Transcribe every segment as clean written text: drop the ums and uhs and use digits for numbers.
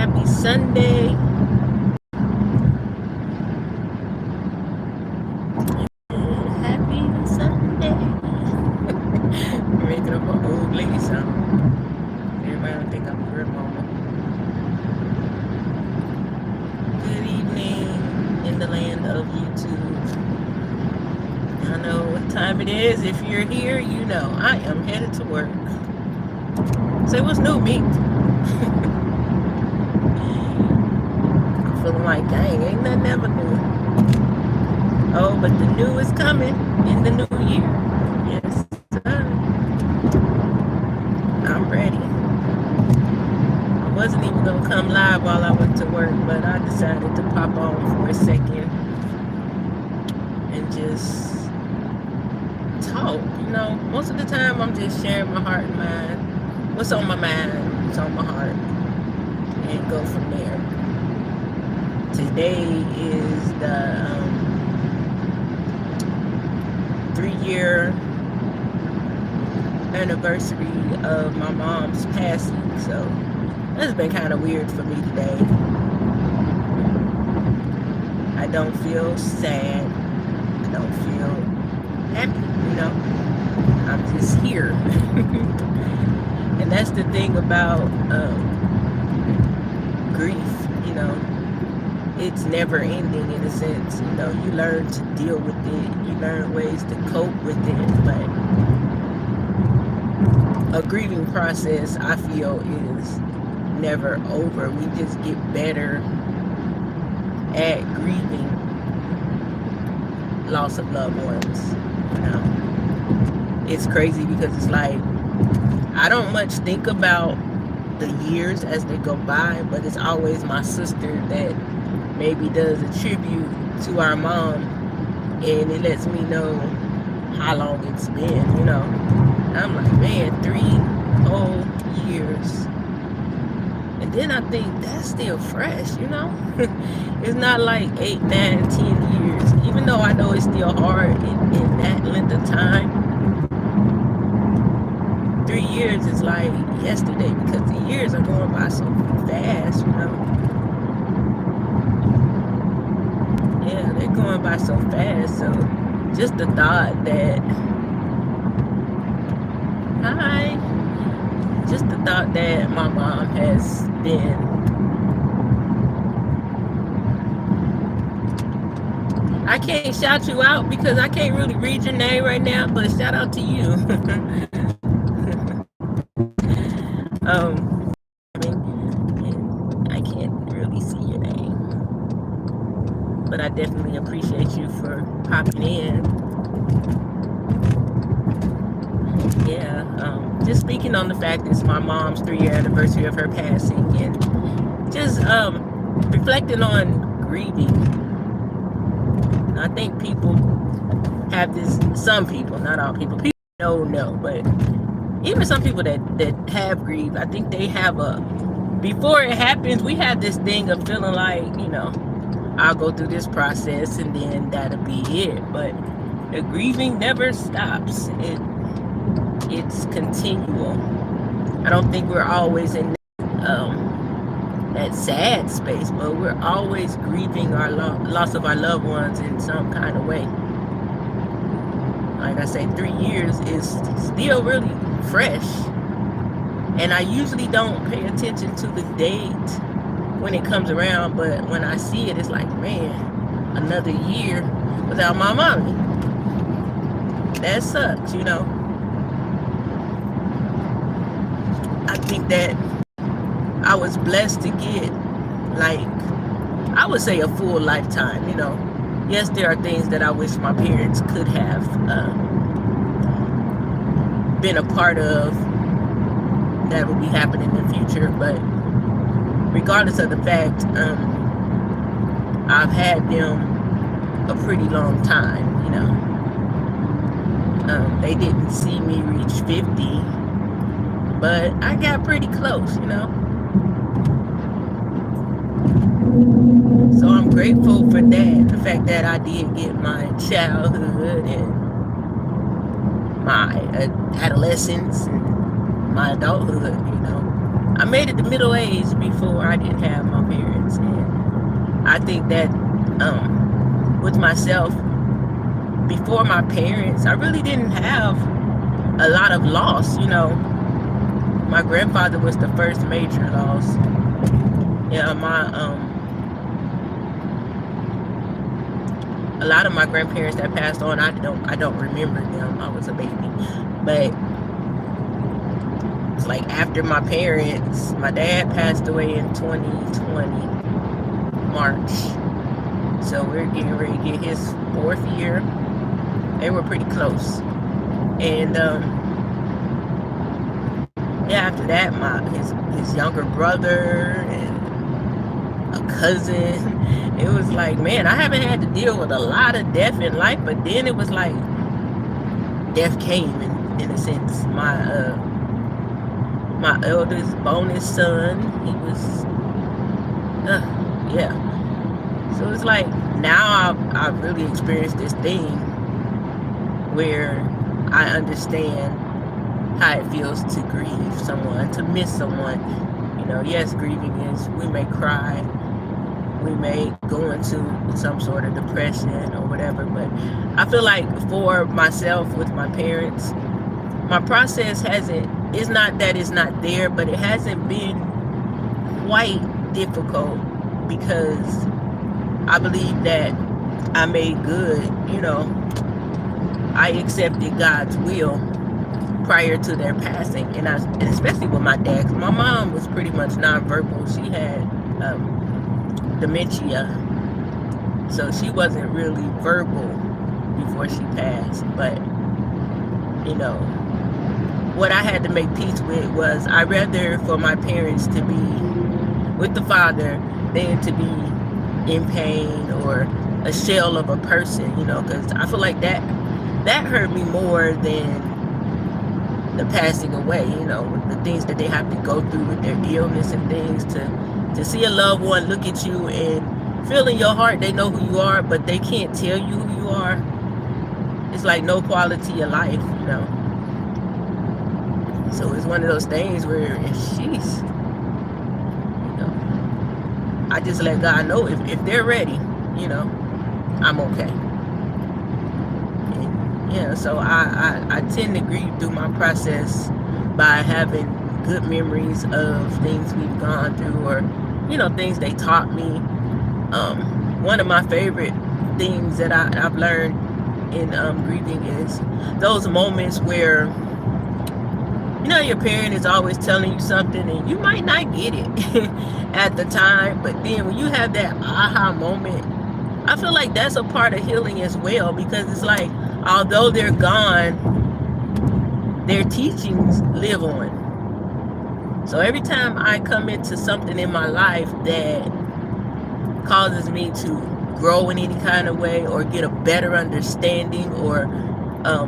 Happy Sunday. Happy Sunday. Making up an old lady song. Everybody don't think I'm a grandmama. Good evening in the land of YouTube. I know what time it is. If you're here, you know I am headed to work. Say what's new, me? I'm feeling like, dang, ain't nothing ever new. Oh, but the new is coming in the new year. Yes, sir. I'm ready. I wasn't even going to come live while I went to work, but I decided to pop on for a second and just talk. You know, most of the time I'm just sharing my heart and mind. What's on my mind, what's on my heart, and go from there. Today is the 3-year anniversary of my mom's passing, so that's been kind of weird for me today. I don't feel sad, I don't feel happy, you know, I'm just here. And that's the thing about grief, you know, it's never ending in a sense. You know, you learn to deal with it, you learn ways to cope with it, but a grieving process, I feel, is never over. We just get better at grieving loss of loved ones. You know, it's crazy because it's like, I don't much think about the years as they go by, but it's always my sister that maybe does a tribute to our mom, and it lets me know how long it's been, you know. I'm like, man, 3 whole years. And then I think that's still fresh, you know. It's not like 8, 9, 10 years, even though I know it's still hard in that length of time. 3 years is like yesterday because the years are going by so fast, you know. Yeah, they're going by so fast. So just the thought that, just the thought that my mom has been I can't shout you out because I can't really read your name right now, but shout out to you. I can't really see your name, but I definitely appreciate you for popping in. Yeah, just speaking on the fact it's my mom's 3-year anniversary of her passing, and just reflecting on grieving. I think people have this, some people, not all people, know, but even some people that have grieved, I think they have before it happens, we have this thing of feeling like, you know, I'll go through this process and then that'll be it. But the grieving never stops. It's continual. I don't think we're always in that sad space, but we're always grieving our loss of our loved ones in some kind of way. Like I say, 3 years is still really fresh, and I usually don't pay attention to the date when it comes around, but when I see it, it's like, man, another year without my mommy. That sucks, you know. I think that I was blessed to get, like, I would say a full lifetime, you know. Yes, there are things that I wish my parents could have been a part of that will be happening in the future, but regardless of the fact, I've had them a pretty long time, you know. They didn't see me reach 50, but I got pretty close, you know. So I'm grateful for that, the fact that I did get my childhood and my adolescence and my adulthood, you know. I made it to middle age before I didn't have my parents, and I think that with myself, before my parents, I really didn't have a lot of loss. My grandfather was the first major loss. Yeah, a lot of my grandparents that passed on, I don't remember them. I was a baby, but it's like after my parents, my dad passed away in 2020 March, so we're getting ready to get his 4th year. They were pretty close, and yeah, after that, his younger brother and a cousin. It was like, man, I haven't had to deal with a lot of death in life, but then it was like death came in a sense. My eldest bonus son, he was yeah. So it's like now I've really experienced this thing where I understand how it feels to grieve someone, to miss someone. Yes, grieving is, we may cry, we may go into some sort of depression or whatever, but I feel like for myself with my parents, my process it's not that it's not there, but it hasn't been quite difficult because I believe that I made good. I accepted God's will prior to their passing, and especially with my dad, 'cause my mom was pretty much nonverbal. She had dementia, so she wasn't really verbal before she passed. But what I had to make peace with was, I'd rather for my parents to be with the Father than to be in pain or a shell of a person, because I feel like that hurt me more than the passing away, the things that they have to go through with their illness and things, to see a loved one look at you and feel in your heart they know who you are, but they can't tell you who you are. It's like no quality of life, So it's one of those things where, sheesh, I just let God know if they're ready, I'm okay. And, yeah, so I tend to grieve through my process by having good memories of things we've gone through, or things they taught me. One of my favorite things that I've learned in grieving is those moments where your parent is always telling you something and you might not get it at the time, but then when you have that aha moment, I feel like that's a part of healing as well, because it's like, although they're gone, their teachings live on. So every time I come into something in my life that causes me to grow in any kind of way, or get a better understanding, or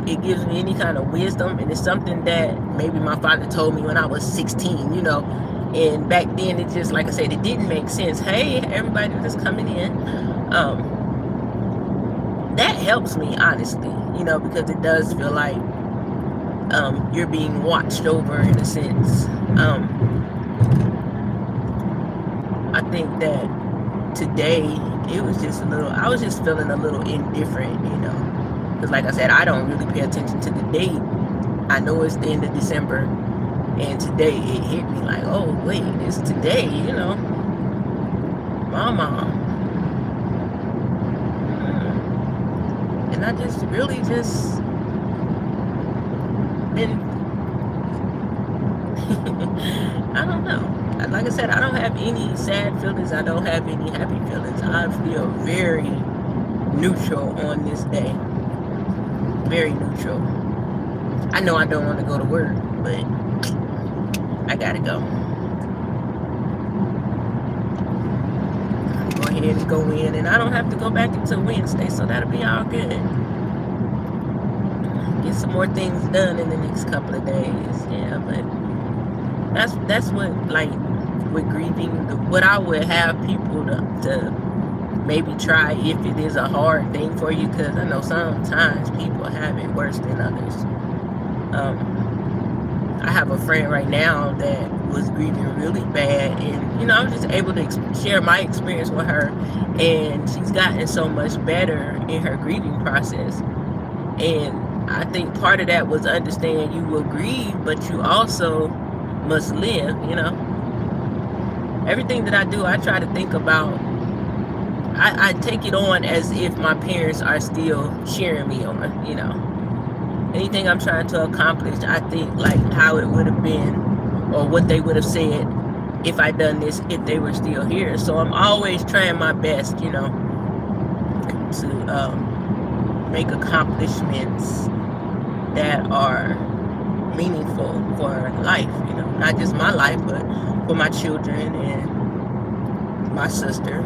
it gives me any kind of wisdom, and it's something that maybe my father told me when I was 16, and back then it just, like I said, it didn't make sense. Hey, everybody that's coming in, that helps me, honestly, because it does feel like you're being watched over in a sense. I think that today it was just I was just feeling a little indifferent, because like I said, I don't really pay attention to the date. I know it's the end of December, and today it hit me like, oh wait, it's today, my mom. And I just really just been I don't know. Like I said, I don't have any sad feelings. I don't have any happy feelings. I feel very neutral on this day. Very neutral. I know I don't want to go to work, but I gotta go. Go ahead and go in, and I don't have to go back until Wednesday, so that'll be all good. Get some more things done in the next couple of days. Yeah, but that's what, like, with grieving, what I would have people to maybe try if it is a hard thing for you, because I know sometimes people have it worse than others. I have a friend right now that was grieving really bad, and I was just able to share my experience with her, and she's gotten so much better in her grieving process. And I think part of that was understanding you will grieve, but you also must live. Everything that I do, I try to think about. I take it on as if my parents are still cheering me on. Anything I'm trying to accomplish, I think like how it would have been, or what they would have said if I done this if they were still here. So I'm always trying my best, to make accomplishments that are meaningful for life. Not just my life, but for my children and my sister.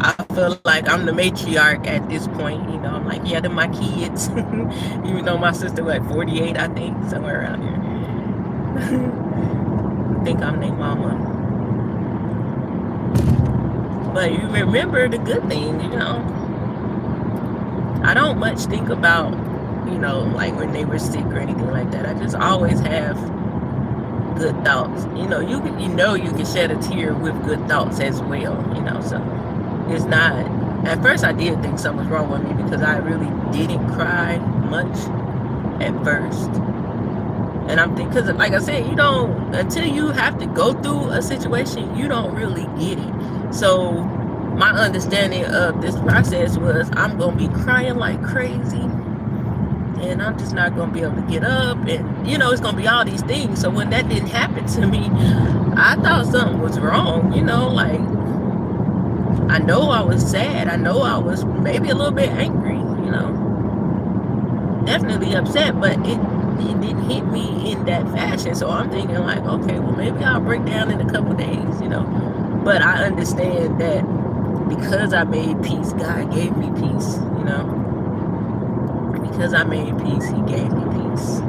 I feel like I'm the matriarch at this point. I'm like, yeah, they're my kids. Even though my sister was 48, I think, somewhere around here. I think I'm their mama. But you remember the good things, I don't much think about, like when they were sick or anything like that. I just always have good thoughts. You can shed a tear with good thoughts as well. So it's not. At first, I did think something was wrong with me because I really didn't cry much at first. And I'm thinking, because like I said, until you have to go through a situation, you don't really get it. So my understanding of this process was I'm going to be crying like crazy. And I'm just not going to be able to get up. And, it's going to be all these things. So when that didn't happen to me, I thought something was wrong. Like, I know I was sad. I know I was maybe a little bit angry, definitely upset, but it didn't hit me in that fashion. So I'm thinking like, okay, well, maybe I'll break down in a couple days, but I understand that because I made peace, God gave me peace, because I made peace, he gave me peace,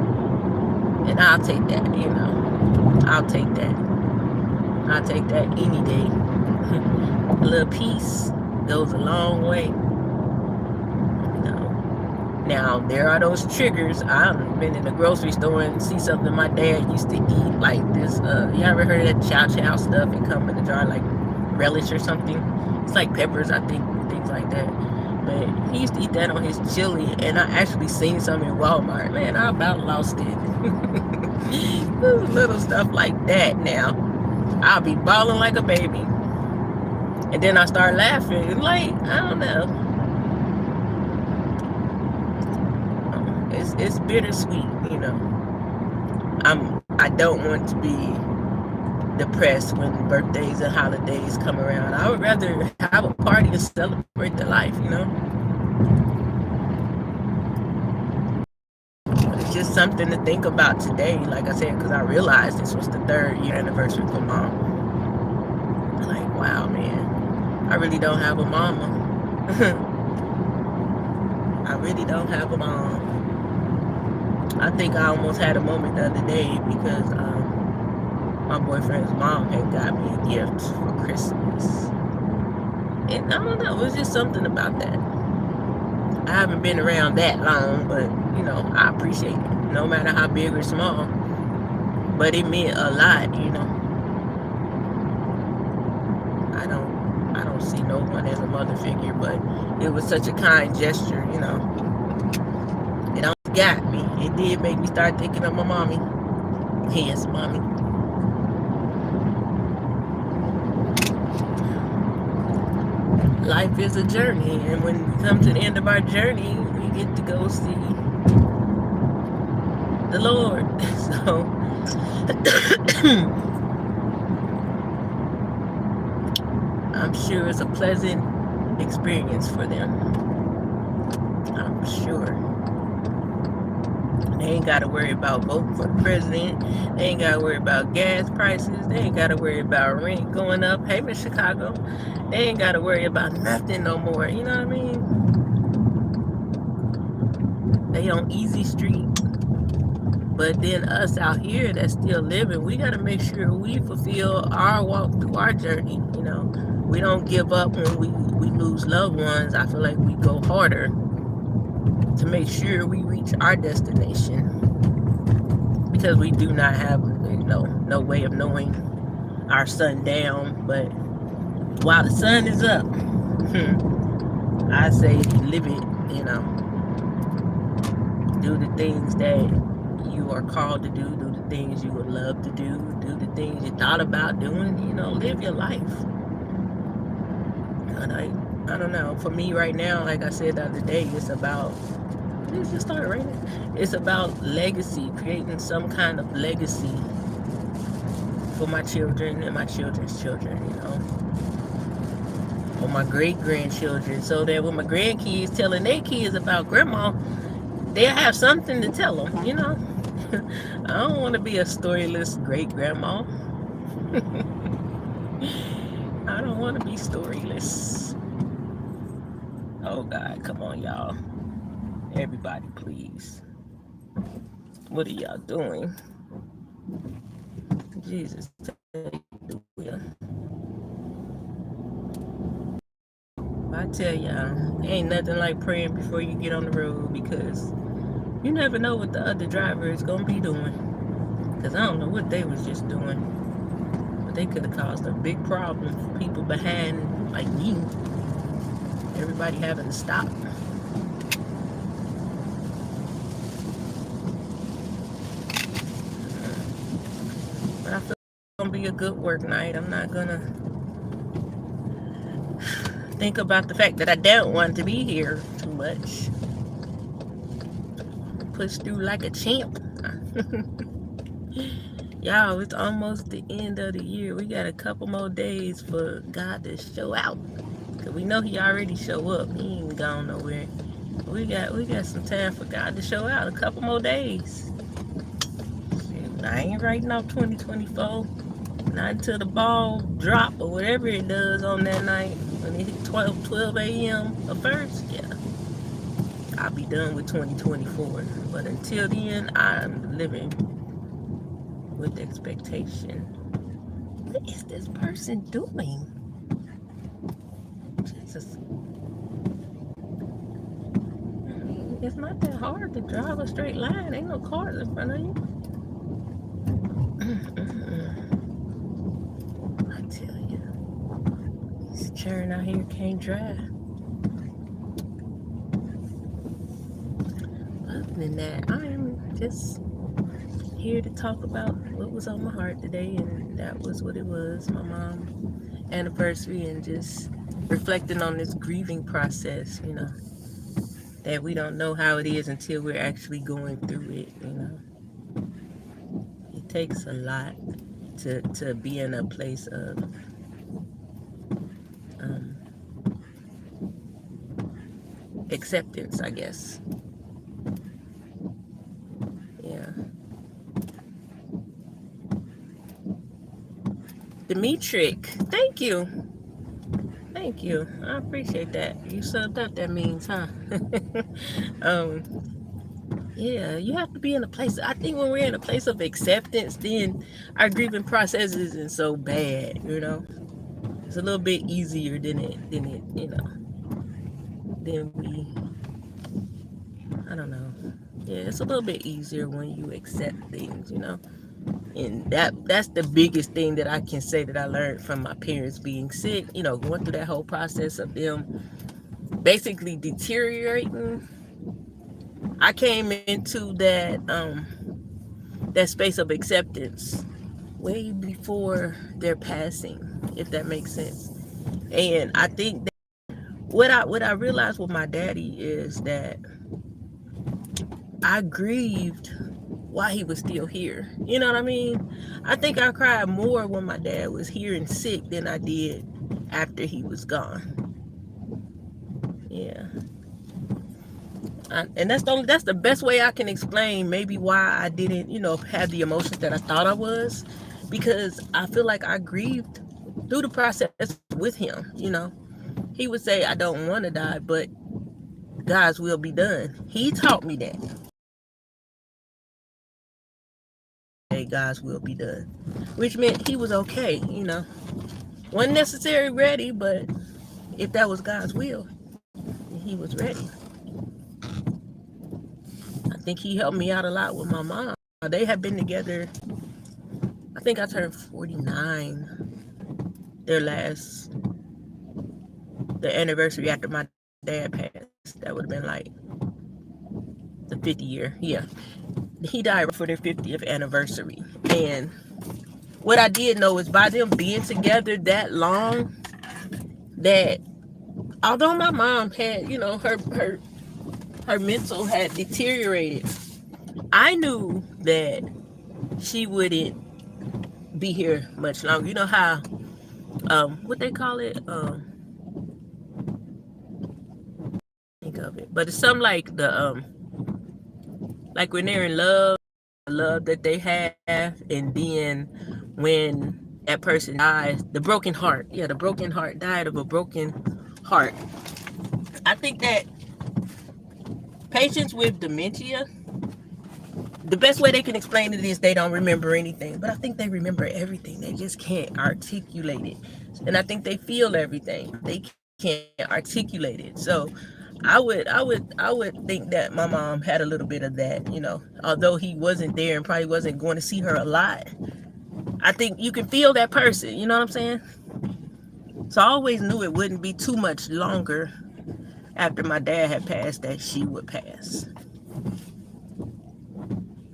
and I'll take that, I'll take that any day. A little peace goes a long way. Now there are those triggers. I've been in the grocery store and see something my dad used to eat, like this. You ever heard of that chow stuff? It come in a jar like relish or something. It's like peppers, I think, things like that. But he used to eat that on his chili, and I actually seen some in Walmart. Man, I about lost it. Little stuff like that. Now I'll be bawling like a baby. And then I start laughing, like, I don't know. It's bittersweet, I don't want to be depressed when birthdays and holidays come around. I would rather have a party and celebrate the life, It's just something to think about today, like I said, because I realized this was the 3rd year anniversary for Mom. Like, wow, man. I really don't have a mama. I really don't have a mom. I think I almost had a moment the other day because my boyfriend's mom had got me a gift for Christmas. And I don't know, it was just something about that. I haven't been around that long, but, I appreciate it, no matter how big or small. But it meant a lot, I don't see no one as a mother figure, but it was such a kind gesture, It almost got me. It did make me start thinking of my mommy. Yes, mommy. Life is a journey, and when we come to the end of our journey, we get to go see the Lord. So I'm sure it's a pleasant experience for them. I'm sure. They ain't got to worry about voting for the president. They ain't got to worry about gas prices. They ain't got to worry about rent going up. Hey, Miss Chicago. They ain't got to worry about nothing no more. You know what I mean? They on easy street. But then us out here that's still living, we got to make sure we fulfill our walk through our journey. We don't give up when we lose loved ones. I feel like we go harder to make sure we reach our destination. because we do not have, no way of knowing our sundown. But while the sun is up, I say live it, do the things that you are called to do the things you would love to do the things you thought about doing, live your life. And I don't know, for me right now, like I said the other day, it's about, let's just start right now. It's about legacy, creating some kind of legacy for my children and my children's children, or my great-grandchildren, so that when my grandkids telling their kids about grandma, they'll have something to tell them, I don't want to be a storyless great-grandma. I don't want to be storyless. Oh, God, come on, y'all. Everybody, please. What are y'all doing? Jesus, take the wheel. I tell y'all, ain't nothing like praying before you get on the road, because you never know what the other driver is going to be doing. Because I don't know what they was just doing. But they could have caused a big problem for people behind, like me. Everybody having to stop. But I feel it's going to be a good work night. I'm not going to think about the fact that I don't want to be here too much. Push through like a champ. Y'all, it's almost the end of the year. We got a couple more days for God to show out. Cause we know He already show up. He ain't gone nowhere. We got some time for God to show out. A couple more days. I ain't writing off 2024. Not until the ball drop or whatever it does on that night. When it hit 12 a.m. first, yeah. I'll be done with 2024. But until then, I'm living with expectation. What is this person doing? Jesus. It's not that hard to drive a straight line. Ain't no cars in front of you. I tell you, this churn out here can't drive. Other than that, I am just here to talk about what was on my heart today, and that was what it was, my mom's anniversary, and just reflecting on this grieving process, that we don't know how it is until we're actually going through it, It takes a lot to be in a place of acceptance, I guess. Yeah. Dimitrik, thank you. Thank you. I appreciate that. You subbed up, that means, huh? Yeah, you have to be in a place. I think when we're in a place of acceptance, then our grieving process isn't so bad, It's a little bit easier than we, I don't know. Yeah, it's a little bit easier when you accept things, And that's the biggest thing that I can say that I learned from my parents being sick, going through that whole process of them basically deteriorating. I came into that space of acceptance way before their passing, if that makes sense. And I think that what I realized with my daddy is that I grieved while he was still here. You know what I mean? I think I cried more when my dad was here and sick than I did after he was gone. Yeah. And that's the best way I can explain maybe why I didn't, have the emotions that I thought I was, because I feel like I grieved through the process with him. He would say, I don't want to die, but God's will be done. He taught me that. God's will be done, which meant he was okay, wasn't necessarily ready, but if that was God's will, he was ready. I think he helped me out a lot with my mom. They have been together. I think I turned 49. The anniversary after my dad passed. That would have been like the 50 year. Yeah. He died right before their 50th anniversary. And what I did know is by them being together that long, that although my mom had, her mental had deteriorated, I knew that she wouldn't be here much longer. You know how what they call it? Think of it. But it's something like like when they're in love that they have, and then when that person dies, the broken heart. Yeah, the broken heart died of a broken heart. I think that patients with dementia, the best way they can explain it is they don't remember anything. But I think they remember everything. They just can't articulate it. And I think they feel everything. They can't articulate it. So I would think that my mom had a little bit of that. Although he wasn't there and probably wasn't going to see her a lot. I think you can feel that person, you know what I'm saying? So I always knew it wouldn't be too much longer after my dad had passed that she would pass.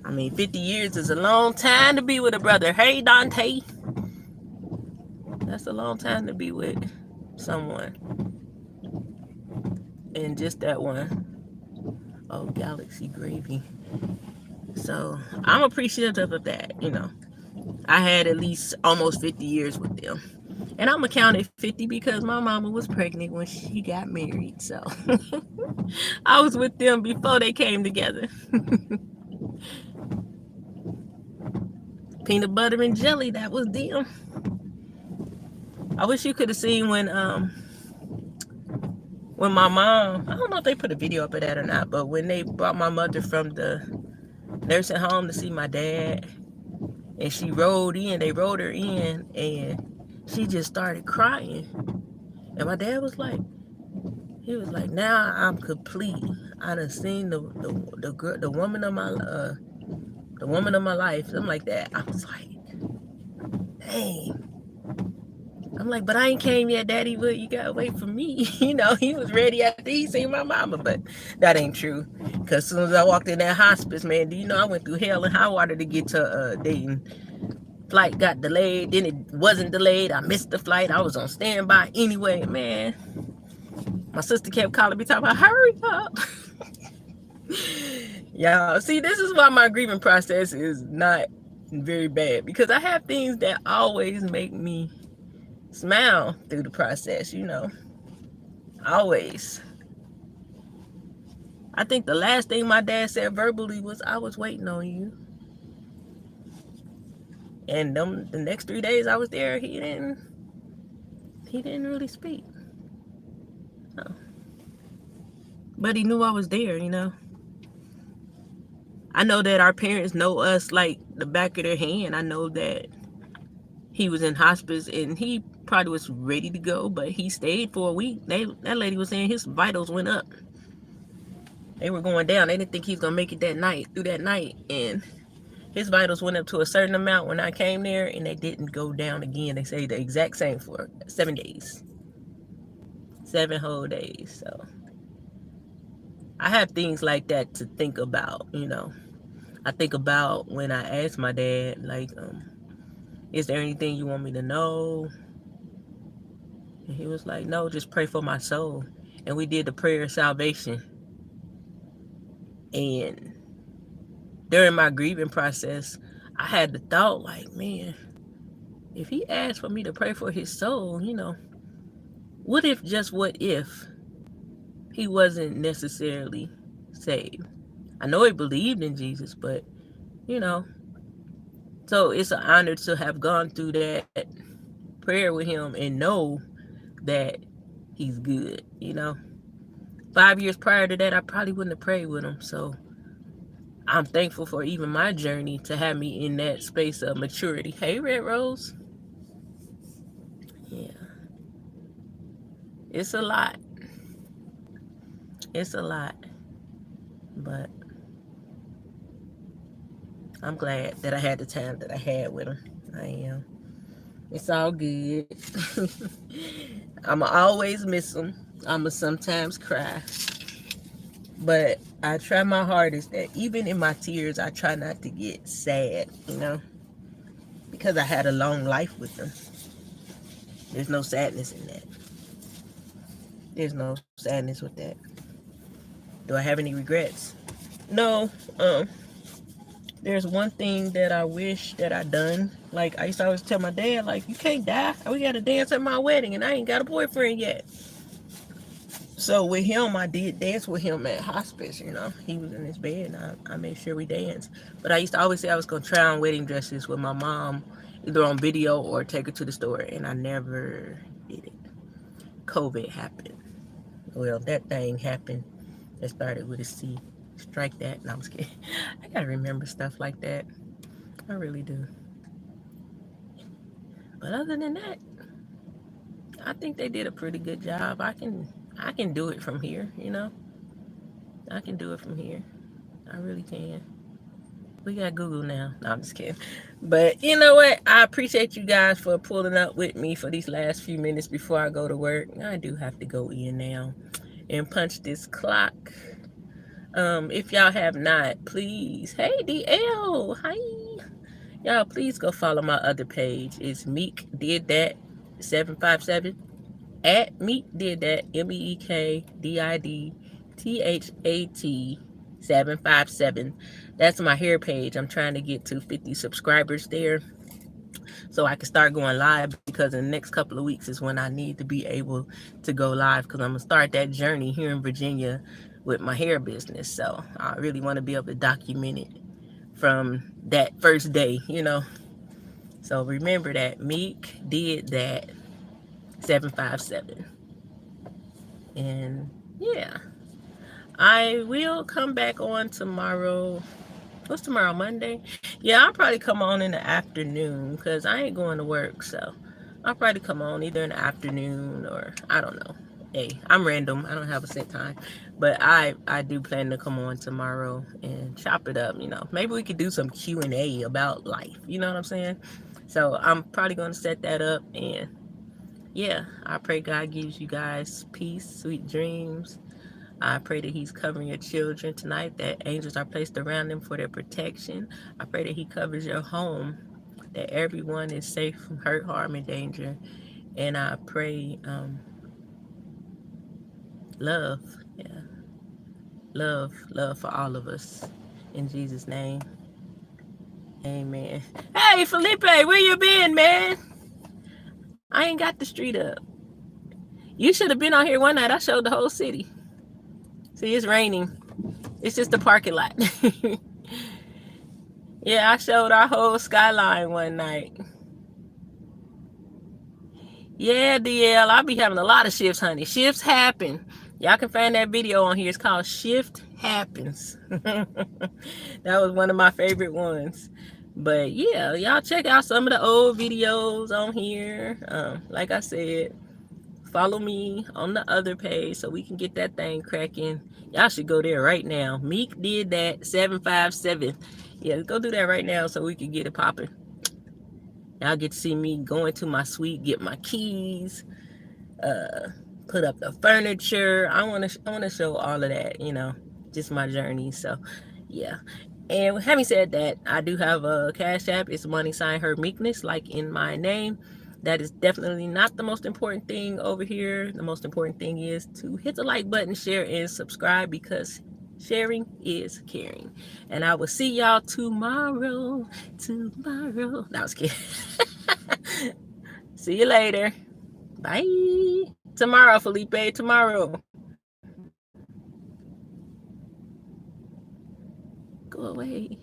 I mean, 50 years is a long time to be with a brother. Hey, Dante. That's a long time to be with someone. And just that one. Oh, Galaxy Gravy. So I'm appreciative of that. I had at least almost 50 years with them. And I'm counted 50 because my mama was pregnant when she got married. So I was with them before they came together. Peanut butter and jelly, that was them. I wish you could have seen when my mom, I don't know if they put a video up of that or not, but when they brought my mother from the nursing home to see my dad, and she they rode her in, and she just started crying. And my dad was like, now I'm complete. I done seen the woman of my life, something like that. I was like, dang. I'm like, but I ain't came yet, Daddy. But you gotta wait for me. He was ready after he seen my mama, but that ain't true. Cause as soon as I walked in that hospice, man, do you know I went through hell and high water to get to Dayton. Flight got delayed, then it wasn't delayed. I missed the flight. I was on standby anyway, man. My sister kept calling me, talking about, hurry up. Y'all, see, this is why my grieving process is not very bad, because I have things that always make me smile through the process, always. I think the last thing my dad said verbally was, I was waiting on you. And the next 3 days I was there, he didn't really speak. No. But he knew I was there, I know that our parents know us like the back of their hand. I know that he was in hospice and he probably was ready to go, but he stayed for a week. That lady was saying his vitals went up. They were going down. They didn't think he was gonna make it through that night. And his vitals went up to a certain amount when I came there, and they didn't go down again. They say the exact same for 7 days. 7 whole days. So I have things like that to think about, I think about when I asked my dad, like, is there anything you want me to know? And he was like, no, just pray for my soul. And we did the prayer of salvation. And during my grieving process, I had the thought, like, man, if he asked for me to pray for his soul, what if he wasn't necessarily saved? I know he believed in Jesus, but, so it's an honor to have gone through that prayer with him and know that he's good, 5 years prior to that, I probably wouldn't have prayed with him. So I'm thankful for even my journey to have me in that space of maturity. Hey, Red Rose. Yeah. It's a lot. It's a lot. But I'm glad that I had the time that I had with him. I am. It's all good. I'ma always miss him. I'ma sometimes cry. But I try my hardest that even in my tears, I try not to get sad, because I had a long life with him. There's no sadness in that. There's no sadness with that. Do I have any regrets? No. There's one thing that I wish that I done. Like I used to always tell my dad, like, you can't die. We got to dance at my wedding, and I ain't got a boyfriend yet. So with him, I did dance with him at hospice. He was in his bed, and I made sure we danced. But I used to always say I was gonna try on wedding dresses with my mom, either on video or take her to the store, and I never did it. COVID happened. Well, that thing happened. It started with a C. Strike that. No, I'm just kidding. I gotta remember stuff like that. I really do. But other than that, I think they did a pretty good job. I can do it from here. I can do it from here. I really can. We got Google now. No, I'm just kidding. But you know what? I appreciate you guys for pulling up with me for these last few minutes before I go to work. I do have to go in now and punch this clock. If y'all have not, please. Hey, DL. Hi. Y'all, please go follow my other page. It's Meek Did That 757. At Meek Did That, MEEKDIDTHAT 757. That's my hair page. I'm trying to get to 50 subscribers there so I can start going live, because in the next couple of weeks is when I need to be able to go live, because I'm going to start that journey here in Virginia with my hair business. So I really want to be able to document it from that first day. So remember that Meek Did That 757. And yeah, I will come back on tomorrow. What's tomorrow, Monday? Yeah, I'll probably come on in the afternoon because I ain't going to work. So I'll probably come on either in the afternoon or I don't know. Hey, I'm random. I don't have a set time. But I do plan to come on tomorrow and chop it up. Maybe we could do some Q&A about life. You know what I'm saying? So I'm probably going to set that up. And yeah, I pray God gives you guys peace, sweet dreams. I pray that he's covering your children tonight, that angels are placed around them for their protection. I pray that he covers your home, that everyone is safe from hurt, harm, and danger. And I pray love, yeah, love for all of us. In Jesus' name, amen. Hey, Felipe, where you been, man? I ain't got the street up. You should have been on here one night. I showed the whole city. See, it's raining. It's just the parking lot. Yeah, I showed our whole skyline one night. Yeah, DL, I'll be having a lot of shifts, honey. Shifts happen. Y'all can find that video on here. It's called Shift Happens. That was one of my favorite ones. But yeah, y'all check out some of the old videos on here. Like I said, follow me on the other page so we can get that thing cracking. Y'all should go there right now. Meek Did That 757. Yeah, go do that right now so we can get it popping. Y'all get to see me go into my suite, get my keys, put up the furniture. I want to show all of that, just my journey. So yeah. And having said that, I do have a Cash App. It's # her meekness, like in my name. That is definitely not the most important thing over here. The most important thing is to hit the like button, share, and subscribe, because sharing is caring. And I will see y'all tomorrow. No, I was kidding. See you later. Bye. Tomorrow, Felipe. Tomorrow. Go away.